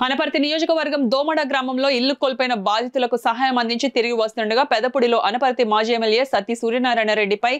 అనపర్తి నియోజకవర్గం దోమడ గ్రామంలో ఇల్లు కోల్పోయిన బాధితులకు సహాయం అందించి తిరిగి వస్తుండగా పెదపుడిలో అనపర్తి మాజీ ఎమ్మెల్యే సత్తి సూర్యనారాయణ రెడ్డిపై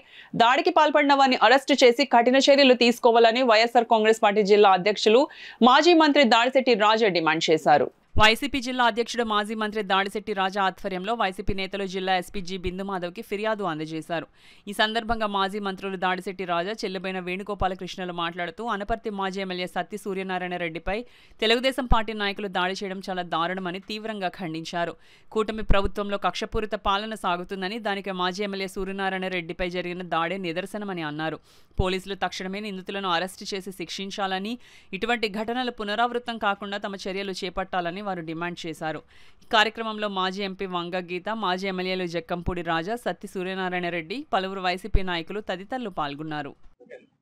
దాడికి పాల్పడిన వారిని అరెస్టు చేసి కఠిన చర్యలు తీసుకోవాలని వైఎస్ఆర్ కాంగ్రెస్ పార్టీ జిల్లా అధ్యక్షులు మాజీ మంత్రి దాడిశెట్టి రాజా డిమాండ్ చేశారు. వైసీపీ జిల్లా అధ్యక్షుడు మాజీ మంత్రి దాడిశెట్టి రాజా ఆధ్వర్యంలో వైసీపీ నేతలు జిల్లా ఎస్పీ జి బిందుమాధవ్కి ఫిర్యాదు అందజేశారు. ఈ సందర్భంగా మాజీ మంత్రులు దాడిశెట్టి రాజా, చెల్లిబైన వేణుగోపాలకృష్ణలు మాట్లాడుతూ అనపర్తి మాజీ ఎమ్మెల్యే సత్తి సూర్యనారాయణ రెడ్డిపై తెలుగుదేశం పార్టీ నాయకులు దాడి చేయడం చాలా దారుణమని తీవ్రంగా ఖండించారు. కూటమి ప్రభుత్వంలో కక్షపూరిత పాలన సాగుతుందని, దానికి మాజీ ఎమ్మెల్యే సూర్యనారాయణ రెడ్డిపై జరిగిన దాడే నిదర్శనమని అన్నారు. పోలీసులు తక్షణమే నిందితులను అరెస్టు చేసి శిక్షించాలని, ఇటువంటి ఘటనలు పునరావృతం కాకుండా తమ చర్యలు చేపట్టాలని వారు డిమాండ్ చేశారు. ఈ కార్యక్రమంలో మాజీ ఎంపీ వంగ గీత, మాజీ ఎమ్మెల్యేలు జక్కంపూడి రాజా, సత్తి సూర్యనారాయణ రెడ్డి, పలువురు వైసీపీ నాయకులు తదితరులు పాల్గొన్నారు.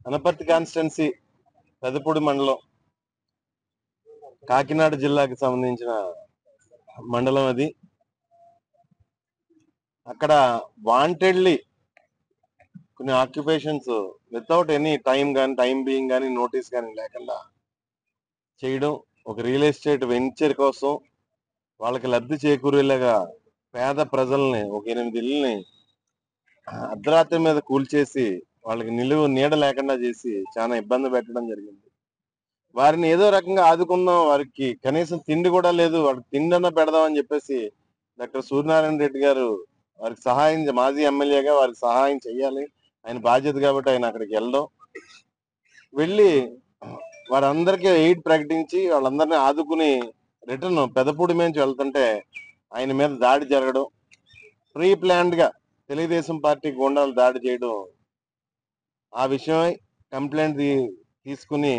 అనపర్తి కాన్స్టిట్యున్సీ పెదపూడి మండలం కాకినాడ జిల్లాకి సంబంధించిన మండలం అది. అక్కడ వాంటెడ్లీ కొన్ని occupations without any time being కానీ నోటీస్ కానీ లేకుండా చేయడం, ఒక రియల్ ఎస్టేట్ వెంచర్ కోసం వాళ్ళకి లబ్ధి చేకూరేలాగా పేద ప్రజల్ని, ఒక 8 ఇళ్ళని అర్ధరాత్రి మీద కూల్చేసి వాళ్ళకి నీడ లేకుండా చేసి చాలా ఇబ్బంది పెట్టడం జరిగింది. వారిని ఏదో రకంగా ఆదుకుందాం, వారికి కనీసం తిండి కూడా లేదు, వారికి తిండన్నా పెడదామని చెప్పేసి డాక్టర్ సూర్యనారాయణ రెడ్డి గారు వారికి సహాయం, మాజీ ఎమ్మెల్యేగా వారికి సహాయం చేయాలి, ఆయన బాధ్యత కాబట్టి ఆయన అక్కడికి వెళ్ళి వారందరికీ ఎయిడ్ ప్రకటించి వాళ్ళందరినీ ఆదుకుని రిటర్న్ పెదపూడి నుంచి వెళ్తుంటే ఆయన మీద దాడి జరగడం, ప్రీ ప్లాన్డ్ గా తెలుగుదేశం పార్టీ గుండాలు దాడి చేయడం, ఆ విషయమై కంప్లైంట్ తీసుకుని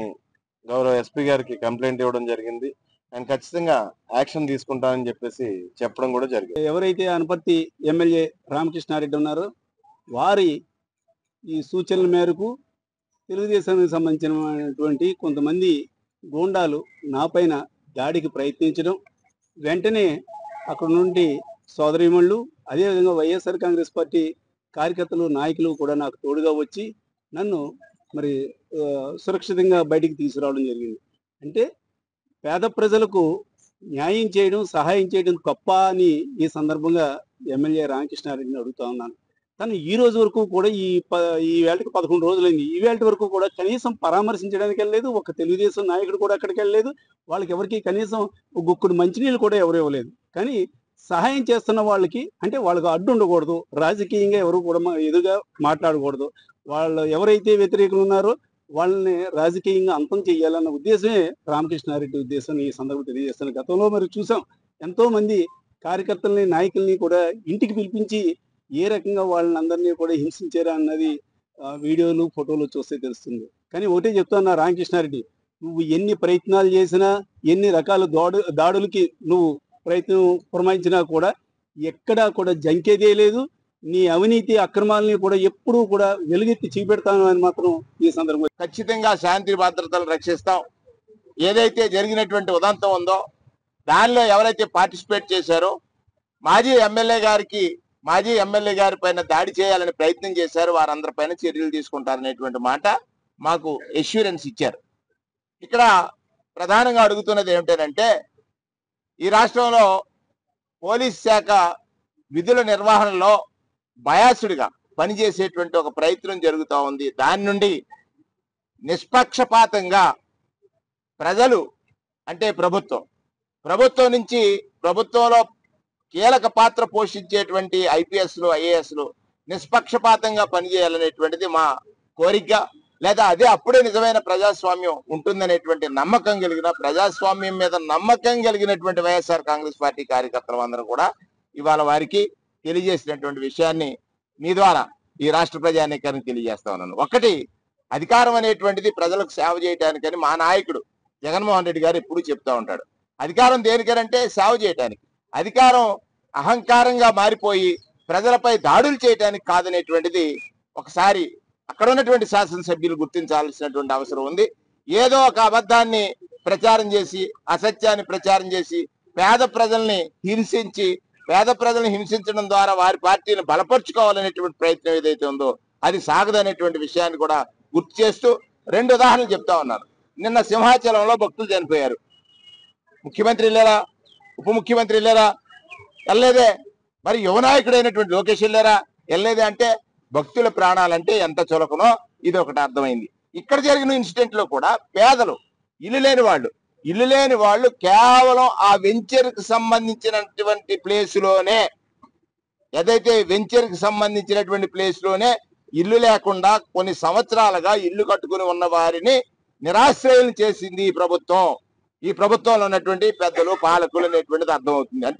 గౌరవ ఎస్పీ గారికి కంప్లైంట్ ఇవ్వడం జరిగింది. ఆయన ఖచ్చితంగా యాక్షన్ తీసుకుంటానని చెప్పేసి చెప్పడం కూడా జరిగింది. ఎవరైతే అనపర్తి ఎమ్మెల్యే రామకృష్ణారెడ్డి ఉన్నారో వారి ఈ సూచనల మేరకు తెలుగుదేశానికి సంబంధించినటువంటి కొంతమంది గూండాలు నాపైన దాడికి ప్రయత్నించడం, వెంటనే అక్కడ నుండి సోదరీమణులు, అదేవిధంగా వైఎస్ఆర్ కాంగ్రెస్ పార్టీ కార్యకర్తలు, నాయకులు కూడా నాకు తోడుగా వచ్చి నన్ను మరి సురక్షితంగా బయటికి తీసుకురావడం జరిగింది. అంటే పేద ప్రజలకు న్యాయం చేయడం, సహాయం చేయడం తప్ప అని ఈ సందర్భంగా ఎమ్మెల్యే రామకృష్ణారెడ్డిని అడుగుతా ఉన్నాను. తను ఈ రోజు వరకు కూడా ఈ వేళకి 11 రోజులైంది. ఈ వేళ వరకు కూడా కనీసం పరామర్శించడానికి వెళ్ళలేదు, ఒక తెలుగుదేశం నాయకుడు కూడా అక్కడికి వెళ్ళలేదు, వాళ్ళకి ఎవరికి కనీసం గుక్కుడు మంచినీళ్ళు కూడా ఎవరు ఇవ్వలేదు. కానీ సహాయం చేస్తున్న వాళ్ళకి, అంటే వాళ్ళకి అడ్డు ఉండకూడదు, రాజకీయంగా ఎవరు కూడా ఎదురుగా మాట్లాడకూడదు, వాళ్ళు ఎవరైతే వ్యతిరేకులు ఉన్నారో వాళ్ళని రాజకీయంగా అంతం చేయాలన్న ఉద్దేశమే రామకృష్ణారెడ్డి ఉద్దేశం ఈ సందర్భం తెలియజేస్తాను. గతంలో మరి చూసాం, ఎంతో మంది కార్యకర్తల్ని, నాయకుల్ని కూడా ఇంటికి పిలిపించి ఏ రకంగా వాళ్ళని అందరినీ కూడా హింసించారా అన్నది వీడియోలు, ఫోటోలు చూస్తే తెలుస్తుంది. కానీ ఒకటే చెప్తున్నా రామకృష్ణారెడ్డి, నువ్వు ఎన్ని ప్రయత్నాలు చేసినా, ఎన్ని రకాల దాడులకి నువ్వు ప్రయత్నం పురమాయించినా కూడా ఎక్కడా కూడా జంకేదే లేదు. నీ అవినీతి అక్రమాలని కూడా ఎప్పుడూ కూడా వెలుగెత్తి చూపెడతాను అని మాత్రం ఈ సందర్భంగా ఖచ్చితంగా శాంతి భద్రతలు రక్షిస్తాం. ఏదైతే జరిగినటువంటి ఉదంతం ఉందో దానిలో ఎవరైతే పార్టిసిపేట్ చేశారో మాజీ ఎమ్మెల్యే గారి పైన దాడి చేయాలని ప్రయత్నం చేశారు, వారందరిపైన చర్యలు తీసుకుంటారనేటువంటి మాట మాకు ఎష్యూరెన్స్ ఇచ్చారు. ఇక్కడ ప్రధానంగా అడుగుతున్నది ఏమిటంటే, ఈ రాష్ట్రంలో పోలీస్ శాఖ విధుల నిర్వహణలో బయాసుడిగా పనిచేసేటువంటి ఒక ప్రయత్నం జరుగుతూ ఉంది. దాని నుండి నిష్పక్షపాతంగా ప్రజలు, అంటే ప్రభుత్వం నుంచి, ప్రభుత్వంలో కీలక పాత్ర పోషించేటువంటి ఐపీఎస్లు, ఐఏఎస్లు నిష్పక్షపాతంగా పనిచేయాలనేటువంటిది మా కోరిక. లేదా అప్పుడే నిజమైన ప్రజాస్వామ్యం ఉంటుందనేటువంటి నమ్మకం కలిగిన, ప్రజాస్వామ్యం మీద నమ్మకం కలిగినటువంటి వైఎస్ఆర్ కాంగ్రెస్ పార్టీ కార్యకర్తలు అందరూ కూడా ఇవాళ వారికి తెలియజేసినటువంటి విషయాన్ని మీ ద్వారా ఈ రాష్ట్ర ప్రజానీకానికి తెలియజేస్తా ఉన్నాను. ఒకటి, అధికారం అనేటువంటిది ప్రజలకు సేవ చేయడానికని మా నాయకుడు జగన్మోహన్ రెడ్డి గారు ఎప్పుడు చెప్తా ఉంటాడు. అధికారం దేనికనంటే సేవ చేయడానికి. అధికారం అహంకారంగా మారిపోయి ప్రజలపై దాడులు చేయడానికి కాదనేటువంటిది ఒకసారి అక్కడ ఉన్నటువంటి శాసనసభ్యులు గుర్తించాల్సినటువంటి అవసరం ఉంది. ఏదో ఒక అబద్ధాన్ని ప్రచారం చేసి, అసత్యాన్ని ప్రచారం చేసి పేద ప్రజల్ని హింసించడం ద్వారా వారి పార్టీని బలపరుచుకోవాలనేటువంటి ప్రయత్నం ఏదైతే ఉందో అది సాగదనేటువంటి విషయాన్ని కూడా గుర్తు చేస్తూ 2 ఉదాహరణలు చెప్తా ఉన్నారు. నిన్న సింహాచలంలో భక్తులు చనిపోయారు. ముఖ్యమంత్రి వెళ్ళారా? ఉప ముఖ్యమంత్రి వెళ్ళారా? వెళ్ళలేదే. మరి యువ నాయకుడైనటువంటి లోకేష్ వెళ్ళారా? వెళ్ళలేదే. అంటే భక్తుల ప్రాణాలంటే ఎంత చులకనో ఇది ఒకటి అర్థమైంది. ఇక్కడ జరిగిన ఇన్సిడెంట్ లో కూడా పేదలు, ఇల్లు లేని వాళ్ళు కేవలం ఆ వెంచర్ కి సంబంధించినటువంటి ప్లేస్ లోనే, ఏదైతే వెంచర్ కి సంబంధించినటువంటి ప్లేస్ లోనే ఇల్లు లేకుండా కొన్ని సంవత్సరాలుగా ఇల్లు కట్టుకుని ఉన్న వారిని నిరాశ్రయం చేసింది ఈ ప్రభుత్వం. ఈ ప్రభుత్వంలో ఉన్నటువంటి పెద్దలు, పాలకులు అనేటువంటిది అర్థమవుతుంది. అంటే